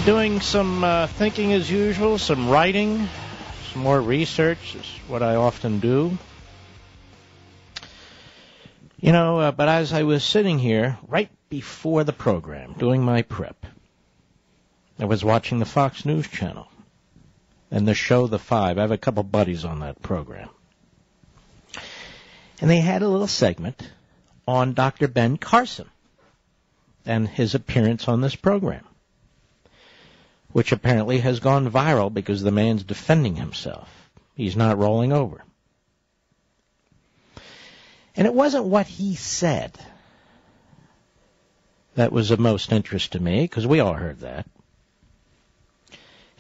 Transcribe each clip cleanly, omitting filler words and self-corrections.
Doing some thinking as usual, some writing, some more research is what I often do. You know, but as I was sitting here right before the program, doing my prep, I was watching the Fox News channel and the show The Five. I have a couple buddies on that program. And they had a little segment on Dr. Ben Carson and his appearance on this program, which apparently has gone viral because the man's defending himself. He's not rolling over. And it wasn't what he said that was of most interest to me, because we all heard that.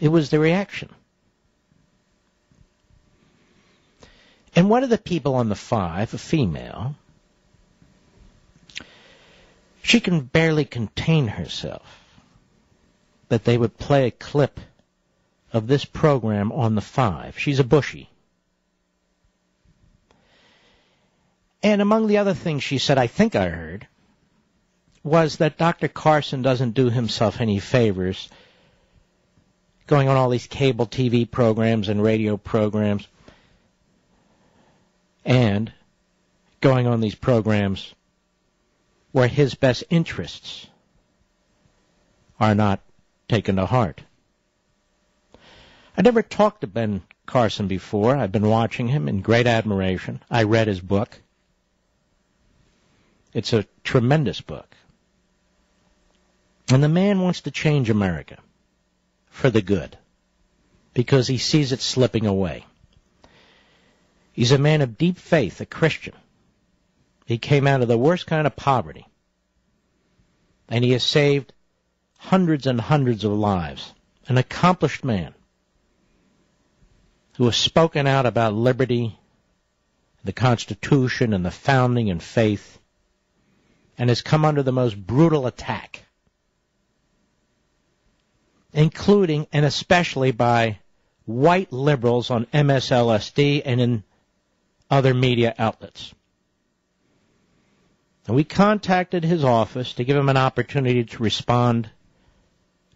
It was the reaction. And one of the people on the Five, a female, she can barely contain herself that they would play a clip of this program on the Five. She's a Bushie. And among the other things she said, I think I heard, was that Dr. Carson doesn't do himself any favors going on all these cable TV programs and radio programs and going on these programs where his best interests are not taken to heart. I never talked to Ben Carson before. I've been watching him in great admiration. I read his book. It's a tremendous book. And the man wants to change America for the good because he sees it slipping away. He's a man of deep faith, a Christian. He came out of the worst kind of poverty. And he has saved hundreds and hundreds of lives. An accomplished man who has spoken out about liberty, the Constitution, and the founding and faith, and has come under the most brutal attack, including and especially by white liberals on MSLSD and in other media outlets. And we contacted his office to give him an opportunity to respond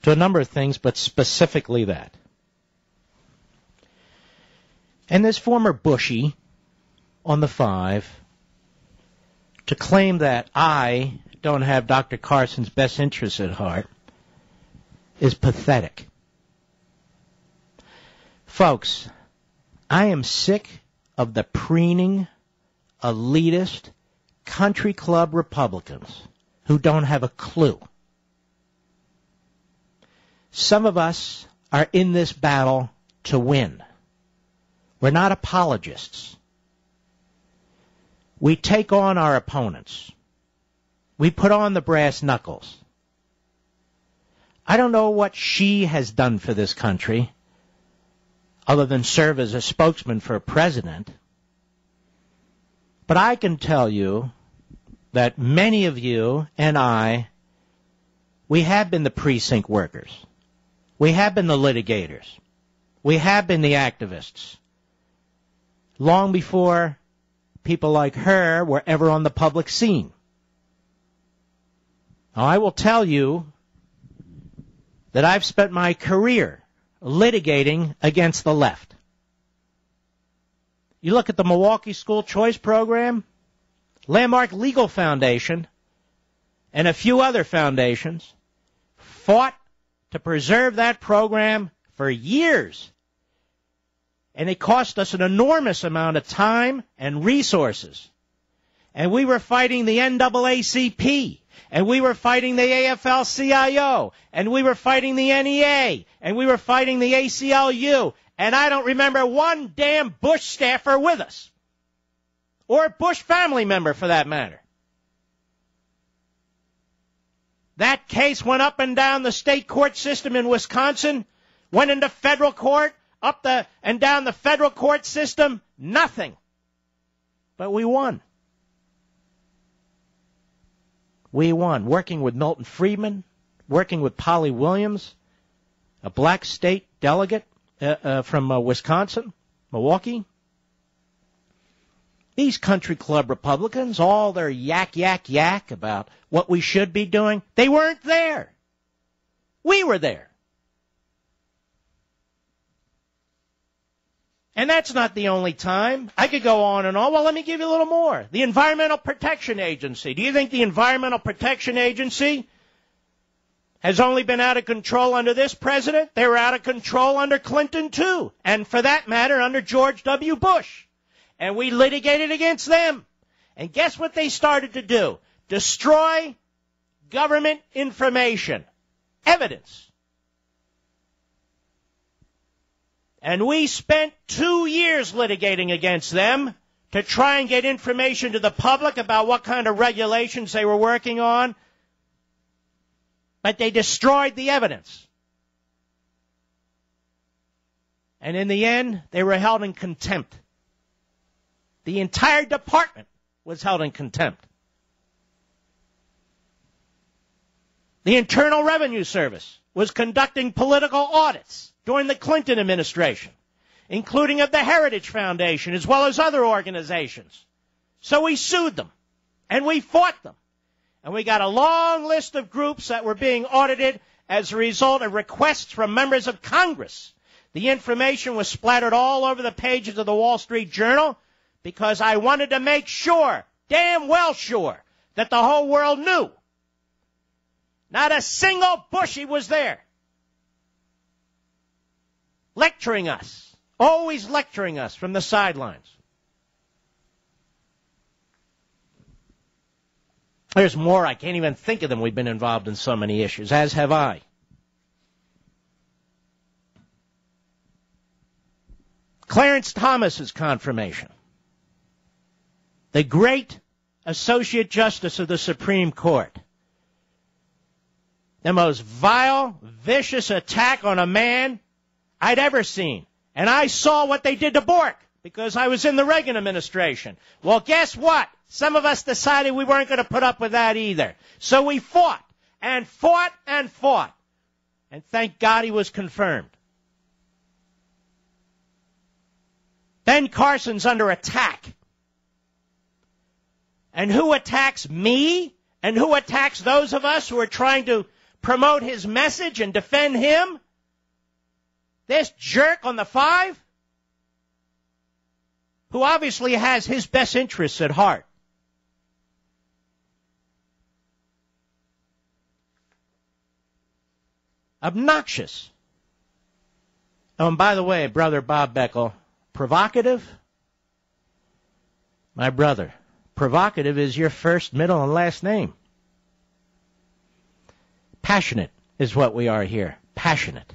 to a number of things, but specifically that. And this former Bushie on the Five, to claim that I don't have Dr. Carson's best interests at heart, is pathetic. Folks, I am sick of the preening, elitist, country club Republicans who don't have a clue. Some of us are in this battle to win. We're not apologists. We take on our opponents. We put on the brass knuckles. I don't know what she has done for this country other than serve as a spokesman for a president. But I can tell you that many of you and I, we have been the precinct workers. We have been the litigators. We have been the activists. Long before people like her were ever on the public scene. Now, I will tell you that I've spent my career litigating against the left. You look at the Milwaukee School Choice Program, Landmark Legal Foundation, and a few other foundations fought to preserve that program for years. And it cost us an enormous amount of time and resources. And we were fighting the NAACP, and we were fighting the AFL-CIO, and we were fighting the NEA, and we were fighting the ACLU, and I don't remember one damn Bush staffer with us, or a Bush family member for that matter. That case went up and down the state court system in Wisconsin, went into federal court, up and down the federal court system, nothing. But we won. We won, working with Milton Friedman, working with Polly Williams, a black state delegate from Wisconsin, Milwaukee. These country club Republicans, all their yak about what we should be doing, they weren't there. We were there. And that's not the only time. I could go on and on. Well, let me give you a little more. The Environmental Protection Agency. Do you think the Environmental Protection Agency has only been out of control under this president? They were out of control under Clinton, too. And for that matter, under George W. Bush. And we litigated against them. And guess what they started to do? Destroy government information. Evidence. And we spent 2 years litigating against them to try and get information to the public about what kind of regulations they were working on. But they destroyed the evidence. And in the end, they were held in contempt. The entire department was held in contempt. The Internal Revenue Service was conducting political audits during the Clinton administration, including of the Heritage Foundation as well as other organizations. So we sued them, and we fought them. And we got a long list of groups that were being audited as a result of requests from members of Congress. The information was splattered all over the pages of the Wall Street Journal because I wanted to make sure, damn well sure, that the whole world knew. Not a single Bushie was there. Lecturing us. Always lecturing us from the sidelines. There's more. I can't even think of them. We've been involved in so many issues, as have I. Clarence Thomas's confirmation. The great Associate Justice of the Supreme Court. The most vile, vicious attack on a man I'd ever seen. And I saw what they did to Bork because I was in the Reagan administration. Well, guess what? Some of us decided we weren't going to put up with that either. So we fought and fought and fought. And thank God he was confirmed. Ben Carson's under attack. And who attacks me? And who attacks those of us who are trying to promote his message and defend him? This jerk on the 5, who obviously has his best interests at heart. Obnoxious. Oh, and by the way, Brother Bob Beckel, provocative? My brother, provocative is your first, middle, and last name. Passionate is what we are here. Passionate.